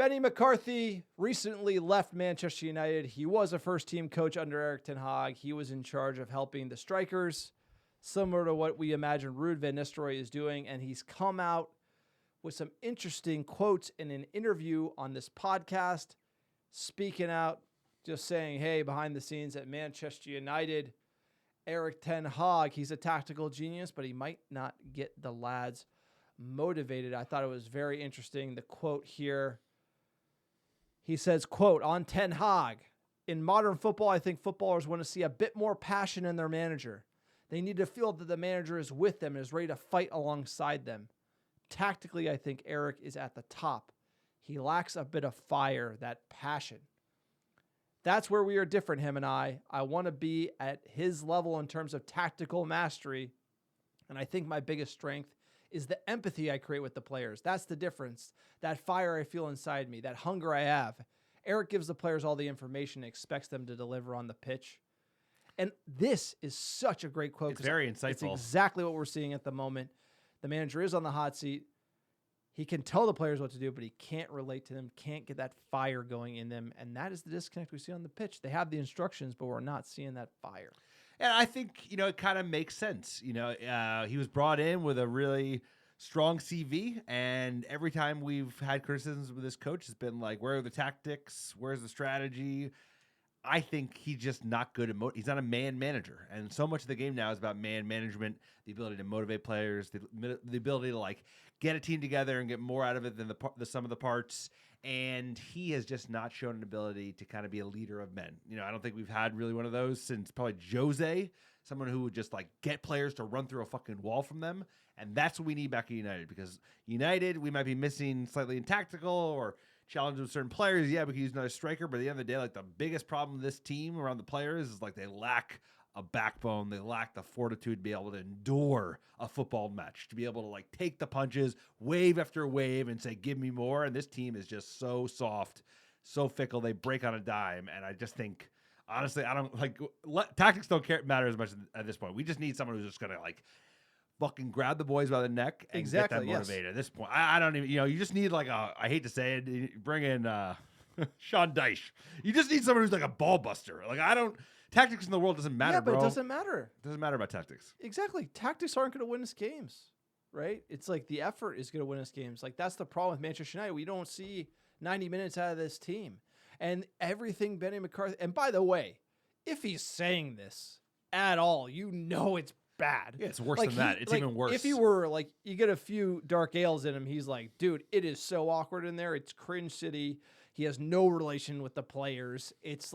Benni McCarthy recently left Manchester United. He was a first-team coach under Erik ten Hag. He was in charge of helping the strikers, similar to what we imagine Ruud van Nistelrooy is doing, and he's come out with some interesting quotes in an interview on this podcast, speaking out, just saying, hey, behind the scenes at Manchester United, Erik ten Hag, he's a tactical genius, but he might not get the lads motivated. I thought it was very interesting. The quote here, he says, quote, on Ten Hag, in modern football, I think footballers want to see a bit more passion in their manager. They need to feel that the manager is with them and is ready to fight alongside them. Tactically, I think Erik is at the top. He lacks a bit of fire, that passion. That's where we are different, him and I. I want to be at his level in terms of tactical mastery. And I think my biggest strength is the empathy I create with the players. That's the difference. That fire I feel inside me, that hunger I have. Erik gives the players all the information and expects them to deliver on the pitch. And this is such a great quote. It's very insightful. It's exactly what we're seeing at the moment. The manager is on the hot seat. He can tell the players what to do, but he can't relate to them, can't get that fire going in them. And that is the disconnect we see on the pitch. They have the instructions, but we're not seeing that fire. And I think, it kind of makes sense. He was brought in with a really strong CV, and every time we've had criticisms with this coach, it's been like, where are the tactics? Where's the strategy? I think he's just not good at he's not a man manager. And so much of the game now is about man management, the ability to motivate players, the ability to get a team together and get more out of it than the sum of the parts. And he has just not shown an ability to kind of be a leader of men. I don't think we've had really one of those since probably Jose, someone who would just get players to run through a fucking wall from them. And that's what we need back at United, because United, we might be missing slightly in tactical or challenges with certain players. Yeah, we could use another striker, but at the end of the day, the biggest problem with this team around the players is they lack a backbone. They lack the fortitude to be able to endure a football match, to be able to take the punches wave after wave and say, give me more. And this team is just so soft, so fickle. They break on a dime. And I just think, honestly, I don't tactics don't matter as much at this point. We just need someone who's just going to fucking grab the boys by the neck and get them motivated. At this point, I don't even, you just need I hate to say it, bring in Sean Dyche. You just need someone who's a ball buster. Tactics in the world doesn't matter, yeah, but bro. it doesn't matter. It doesn't matter about tactics. Exactly. Tactics aren't going to win us games, right? It's the effort is going to win us games. That's the problem with Manchester United. We don't see 90 minutes out of this team. And everything Benni McCarthy, and by the way, if he's saying this at all, it's bad. Yeah, it's worse than that. It's even worse. If he were you get a few dark ales in him, he's like, dude, it is so awkward in there. It's cringe city. He has no relation with the players. It's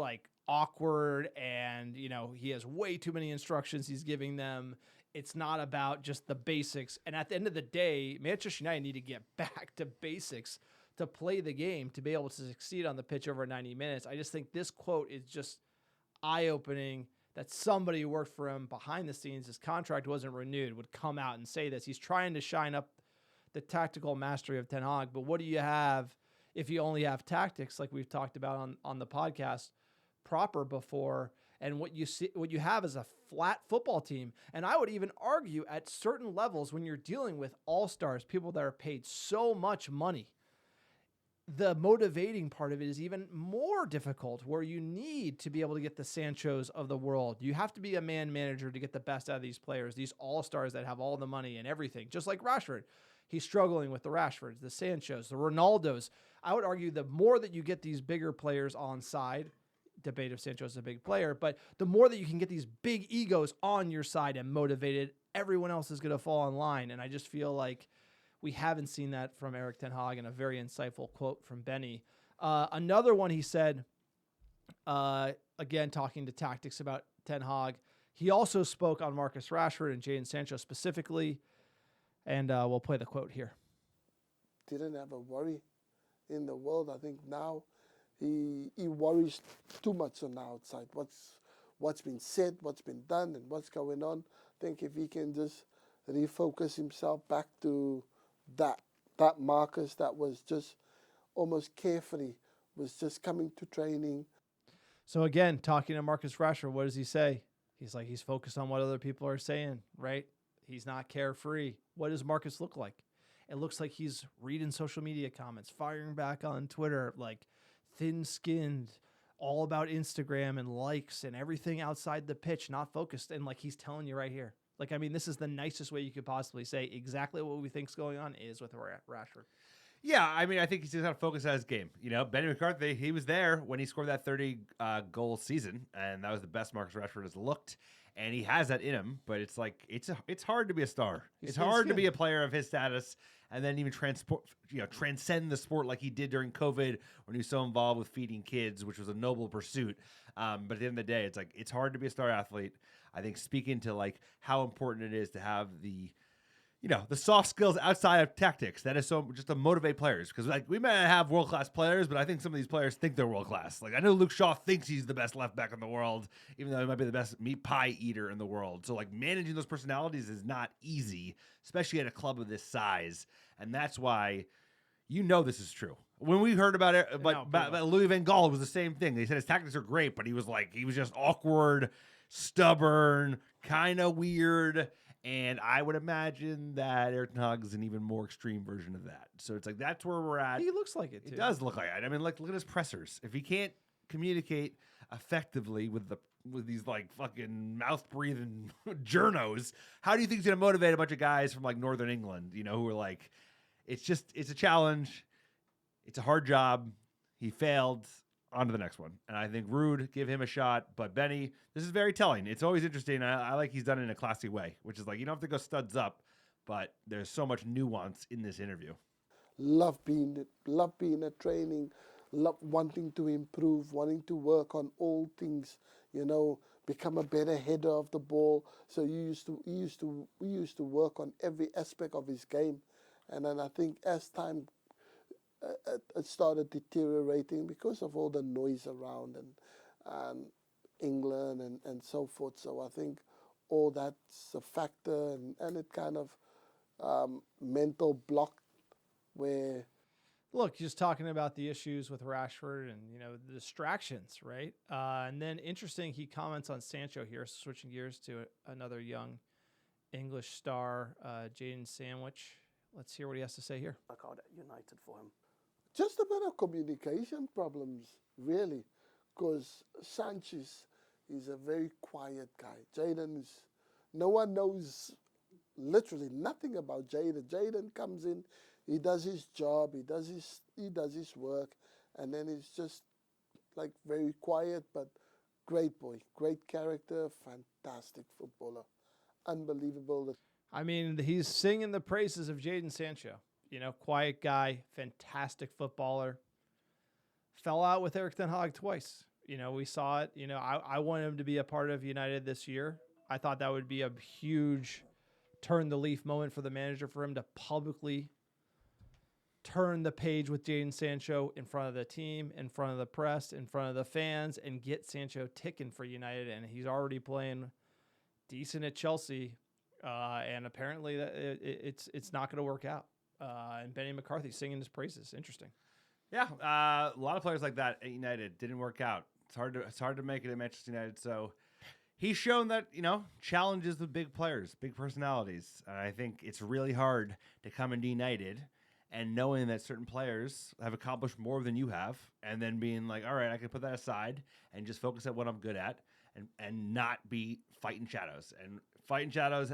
awkward, and he has way too many instructions he's giving them. It's not about just the basics. And at the end of the day, Manchester United need to get back to basics to play the game, to be able to succeed on the pitch over 90 minutes. I just think this quote is just eye-opening, that somebody who worked for him behind the scenes, his contract wasn't renewed, would come out and say this. He's trying to shine up the tactical mastery of Ten Hag, but what do you have if you only have tactics, like we've talked about on the podcast proper before? And what you have is a flat football team. And I would even argue at certain levels, when you're dealing with all-stars, people that are paid so much money, the motivating part of it is even more difficult, where you need to be able to get the Sanchos of the world. You have to be a man manager to get the best out of these players, these all-stars that have all the money and everything, just like Rashford. He's struggling with the Rashfords, the Sanchos, the Ronaldos. I would argue the more that you get these bigger players on side, debate if Sancho's a big player, but the more that you can get these big egos on your side and motivated, everyone else is going to fall in line. And I just feel like we haven't seen that from Erik ten Hag, and a very insightful quote from Benni. Another one he said, again, talking to tactics about Ten Hag, he also spoke on Marcus Rashford and Jadon Sancho specifically, and we'll play the quote here. Didn't have a worry in the world. I think now he worries too much on the outside. What's been said, what's been done, and what's going on. I think if he can just refocus himself back to that Marcus that was just almost carefree, was just coming to training. So again, talking to Marcus Rashford, what does he say? He's focused on what other people are saying, right? He's not carefree. What does Marcus look like? It looks like he's reading social media comments, firing back on Twitter, like thin-skinned, all about Instagram and likes and everything outside the pitch, not focused. And like he's telling you right here. Like, I mean, this is the nicest way you could possibly say exactly what we think's going on is with Rashford. Yeah, I mean, I think he's just got to focus on his game. Benni McCarthy, he was there when he scored that 30-goal season, and that was the best Marcus Rashford has looked, and he has that in him. But it's like it's hard to be a star. It's hard to be a player of his status, and then even transcend the sport like he did during COVID when he was so involved with feeding kids, which was a noble pursuit. But at the end of the day, it's hard to be a star athlete. I think speaking to like how important it is to have the soft skills outside of tactics. That is so just to motivate players, because like we may not have world-class players, but I think some of these players think they're world-class. Like I know Luke Shaw thinks he's the best left back in the world, even though he might be the best meat pie eater in the world. So like managing those personalities is not easy, especially at a club of this size. And that's why this is true. When we heard about it, about Louis van Gaal, it was the same thing. They said his tactics are great, but he was just awkward, stubborn, kind of weird. And I would imagine that Erik ten Hag is an even more extreme version of that. So it's like that's where we're at. He looks like it, too. It does look like it. I mean, look at his pressers. If he can't communicate effectively with these like fucking mouth breathing journos, how do you think he's gonna motivate a bunch of guys from like Northern England? Who are like, it's a challenge. It's a hard job. He failed. On to the next one. And I think Ruud, give him a shot. But Benny, this is very telling. It's always interesting. I like he's done it in a classy way, which is like, you don't have to go studs up, but there's so much nuance in this interview. Love being at training, love wanting to improve, wanting to work on all things, become a better header of the ball. So we used to work on every aspect of his game. And then I think as time it started deteriorating because of all the noise around and England and so forth. So I think all that's a factor, and it kind of mental block where. Look, just talking about the issues with Rashford and, the distractions, right? And then interesting, he comments on Sancho here, switching gears to another young English star, Jadon Sancho. Let's hear what he has to say here. Work out at United for him. Just a bit of communication problems, really, because Sanchez is a very quiet guy. Jadon no one knows literally nothing about Jadon. Jadon comes in, he does his job, he does his work, and then he's just like very quiet, but great boy, great character, fantastic footballer, unbelievable. I mean, he's singing the praises of Jadon Sancho. Quiet guy, fantastic footballer. Fell out with Erik ten Hag twice. We saw it. I want him to be a part of United this year. I thought that would be a huge turn the leaf moment for the manager, for him to publicly turn the page with Jadon Sancho in front of the team, in front of the press, in front of the fans, and get Sancho ticking for United. And he's already playing decent at Chelsea, and apparently it's not going to work out. And Benni McCarthy singing his praises. Interesting. Yeah, a lot of players like that at United didn't work out. It's hard to make it at Manchester United. So he's shown that challenges with big players, big personalities. And I think it's really hard to come into United and knowing that certain players have accomplished more than you have, and then being like, all right, I can put that aside and just focus at what I'm good at, and not be fighting shadows. And fighting shadows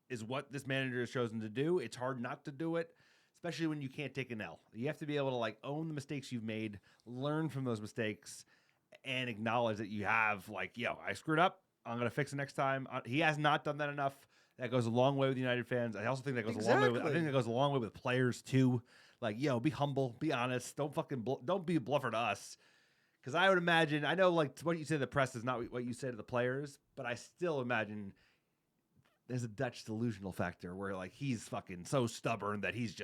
is what this manager has chosen to do. It's hard not to do it, especially when you can't take an L. You have to be able to own the mistakes you've made, learn from those mistakes, and acknowledge that you have I screwed up. I'm going to fix it next time. He has not done that enough. That goes a long way with United fans. I also think that goes a long way with. I think that goes a long way with players too. Be humble, be honest. Don't be a bluffer to us. Because I would imagine, I know what you say to the press is not what you say to the players, but I still imagine there's a Dutch delusional factor where he's fucking so stubborn that he's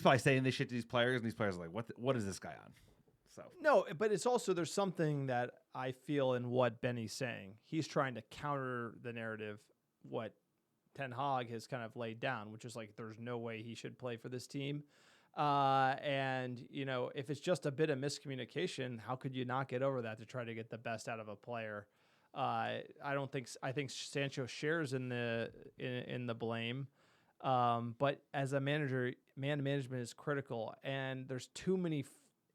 probably saying this shit to these players, and these players are like, what is this guy on? So no, but it's also, there's something that I feel in what Benny's saying. He's trying to counter the narrative, what Ten Hag has kind of laid down, which is there's no way he should play for this team. And if it's just a bit of miscommunication, how could you not get over that to try to get the best out of a player? I think Sancho shares in the blame. But as a manager, man management is critical, and there's too many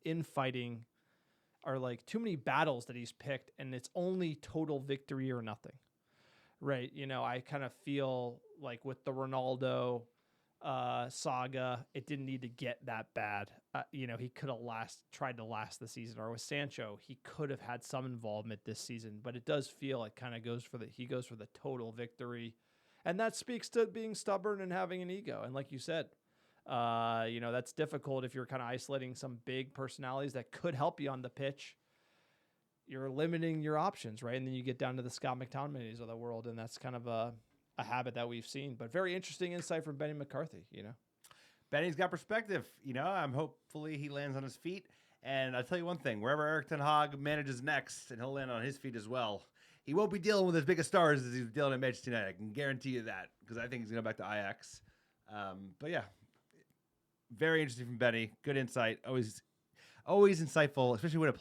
infighting, or like too many battles that he's picked, and it's only total victory or nothing. Right. I kind of feel like with the Ronaldo saga, it didn't need to get that bad. He could have tried to last the season, or with Sancho, he could have had some involvement this season, but it does feel it kind of he goes for the total victory. And that speaks to being stubborn and having an ego. And like you said, that's difficult if you're kind of isolating some big personalities that could help you on the pitch. You're limiting your options, right? And then you get down to the Scott McTominays of the world, and that's kind of a habit that we've seen. But very interesting insight from Benni McCarthy, Benny's got perspective. I'm hopefully he lands on his feet. And I'll tell you one thing, wherever Erik ten Hag manages next, and he'll land on his feet as well, he won't be dealing with as big of stars as he's dealing at Manchester United. I can guarantee you that, because I think he's going to go back to Ajax. But yeah, very interesting from Benny. Good insight. Always insightful, especially when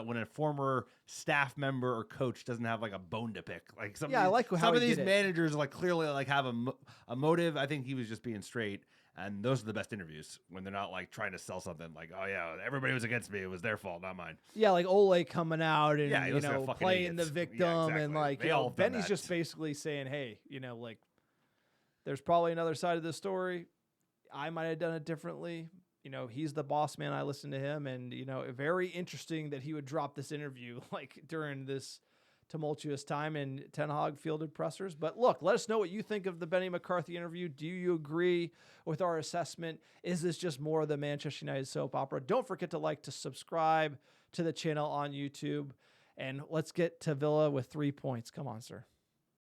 when a former staff member or coach doesn't have like a bone to pick. Like some of these managers like clearly like have a motive. I think he was just being straight, and those are the best interviews when they're not like trying to sell something. Like, oh yeah, everybody was against me. It was their fault, not mine. Yeah, like Ole coming out and playing the victim, and like Benny's just basically saying, hey, like there's probably another side of the story. I might have done it differently. He's the boss man. I listen to him, and very interesting that he would drop this interview like during this tumultuous time, and Ten Hag fielded pressers. But look, let us know what you think of the Benni McCarthy interview. Do you agree with our assessment? Is this just more of the Manchester United soap opera? Don't forget to subscribe to the channel on YouTube, and let's get to Villa with 3 points. Come on, sir.